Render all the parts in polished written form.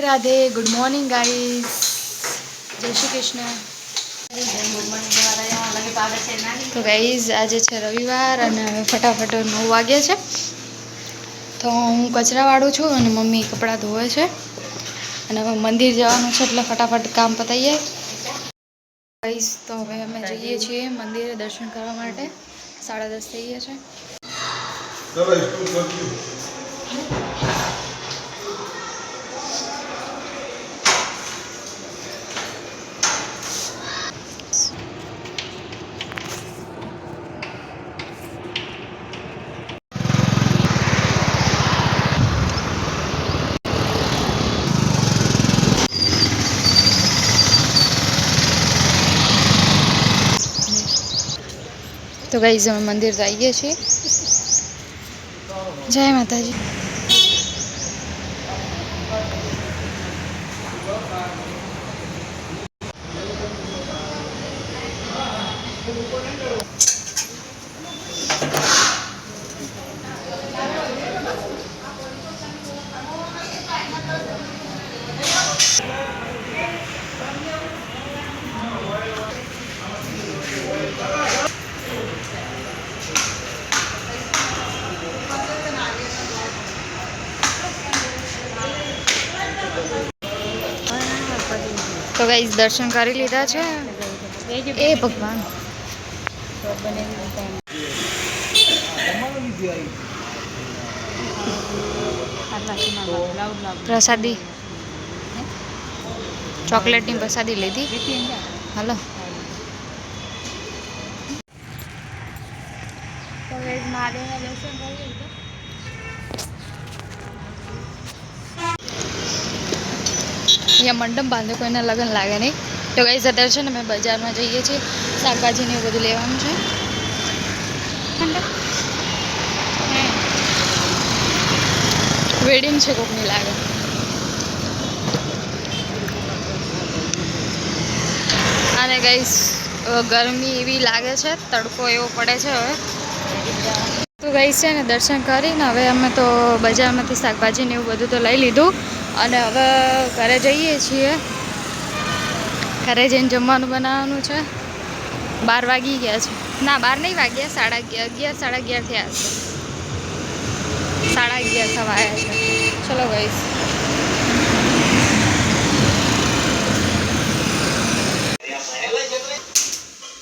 Radhe good morning guys जय श्री कृष्ण। तो guys आज है रविवार और फटाफट 9 वाग्या है तो हूँ कचरावाड़ू छूँ और मम्मी कपड़ा धोवे छे और हमें मंदिर जवानुं छे एटले फटाफट काम पताईए। गाइस तो हवे अमे जईए छीए मंदिरे दर्शन करवा माटे 10:30 थई गया छे। तो गाइस हम मंदिर तो आई गए छे। जय माता जी। तो गाइस दर्शन कर लीधा छे। ए भगवान प्रसादी चॉकलेट नी प्रसादी लीधी हेलो। तो गाइस महादेव ना दर्शन कर लीधा। या मंडप बांधे कोईना लगन लागे नहीं। तो गाइस अत्यारे छे ने मैं बजार में जईए छीए शाकभाजी ने बधुं लेवानुं छे। वेडिंग छे कोकनी लागे। अने गाइस गर्मी एवी लागे छे तड़को एवो पड़े छे हवे। तो गाइस छे ने दर्शन करीने हवे अमे तो बजारमांथी शाकभाजी ने एवुं बधुं तो लई लीधुं અને હવે ઘરે જઈએ છીએ। ઘરે જઈને જમવાનું બનાવવાનું છે। 12 વાગી ગયા છે ના 12 નહીં વાગ્યા 11:30 11:30 થયા છે 11:30 થવા આવ્યા છે। ચલો ગાઈસ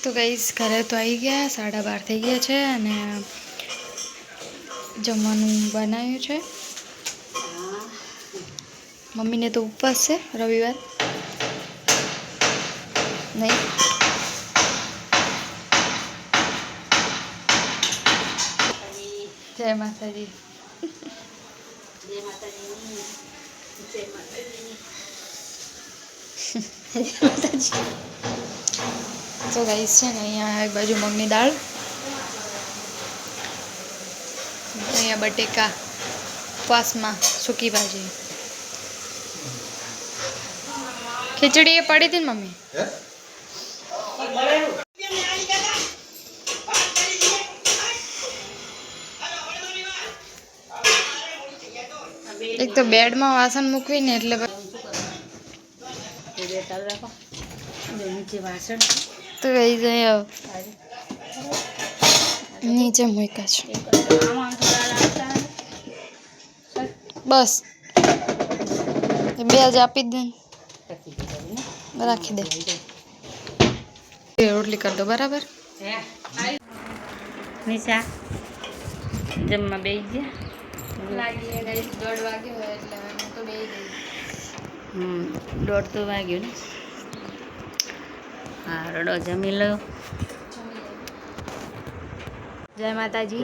तो गाइस घरे तो आई गया 12:30 થઈ ગયા છે અને જમવાનું બનાવ્યું છે। मम्मी ने तो उपवास है रविवार नहीं। जय माता जी। जय माता जी। जय माता जी। जय माता जी। तो गाइस है ने अहींया एक बाजू मगनी दाळ अहींया बटेका उपवास में सूकी भाजी खिचड़ी ये पड़ी थी मम्मी एक तो बेड में वासन मूकवी ने એટલે तो गई जाए नीचे मूका छे बस બે જ આપી દે राखी दे रोटली कर दो बराबर निशा जम्मा बेही गया लागी है गाइस 1:30 वागे हो એટલે હું તો બેહી ગઈ 1:30 तो वाग्यो ने हाँ रडो जमी लो। जय माता जी।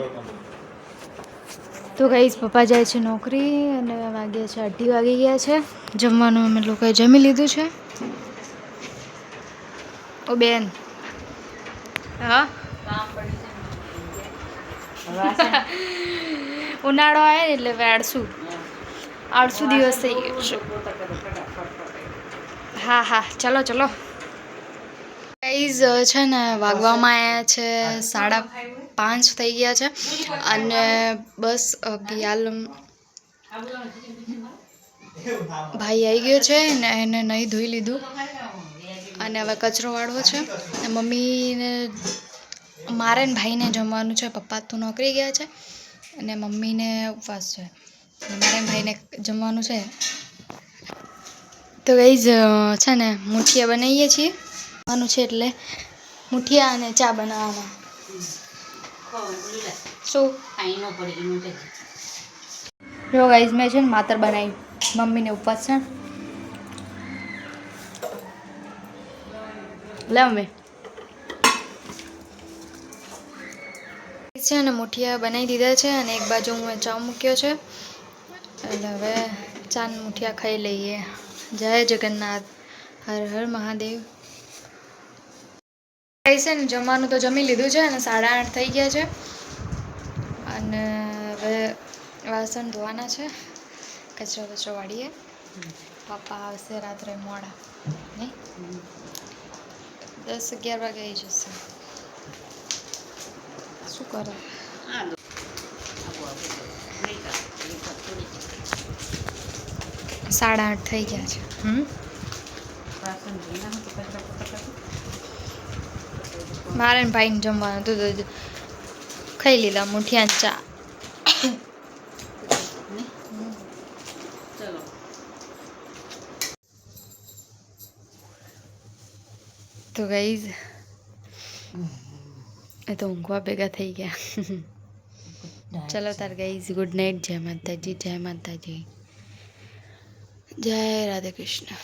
तो गाइस पप्पा जाए छे नौकरी અને વાગ્યા છે 2:30 વાગી ગયા છે। જમવાનું અમે લોકોએ જમી લીધું છે। ओ बेन हाँ उनाळो आवे ने એટલે आळसू दिवस થઈ ગયો છે। हाँ हाँ चलो चलो गाइस છે ને વાગવામાં આવ્યા છે 5:30 થઈ ગયા છે અને બસ હાલ ભાઈ આવી ગયો છે ને એને નહીં ધોઈ લીધું અને હવે કચરો વાળવો છે. મમ્મીને મારે ને ભાઈને જમવાનું છે. પપ્પા તો નોકરી ગયા છે અને મમ્મીને ઉપવાસ છે. અને મારે ને ભાઈને જમવાનું છે. તો ગાઈઝ છે ને મુઠિયા બનાવીએ છીએ. જમવાનું છે એટલે મુઠિયા અને ચા બનાવવાના. શું જો ગાઈઝ મેં છે ને માતર બનાવી. મમ્મીને ઉપવાસ છે. લે મમ્મી છે ને મુઠિયા બનાવી દીધા છે અને એક બાજુ હું ચા મૂક્યો છે એટલે હવે ચા ને મુઠિયા ખાઈ લઈએ. જય જગન્નાથ, હર હર મહાદેવ. છે ને જમવાનું તો જમી લીધું છે અને 8:30 થઈ ગયા છે અને હવે વાસણ ધોવાના છે. કચરો વાળીએ. પપ્પા આવશે રાત્રે મોડા, નહીં 10-11 વાગે આવી જશે. શું કરો? 8:30 થઈ ગયા છે. મારે ને ભાઈને જમવાનું તો ખાઈ લીધા મુઠિયા ચા. તો ગાઈઝ એ તો ઊંઘવા ભેગા થઈ ગયા. ચલો તાર ગાઈઝ ગુડ નાઇટ. જય માતાજી, જય માતાજી, જય રાધે કૃષ્ણ.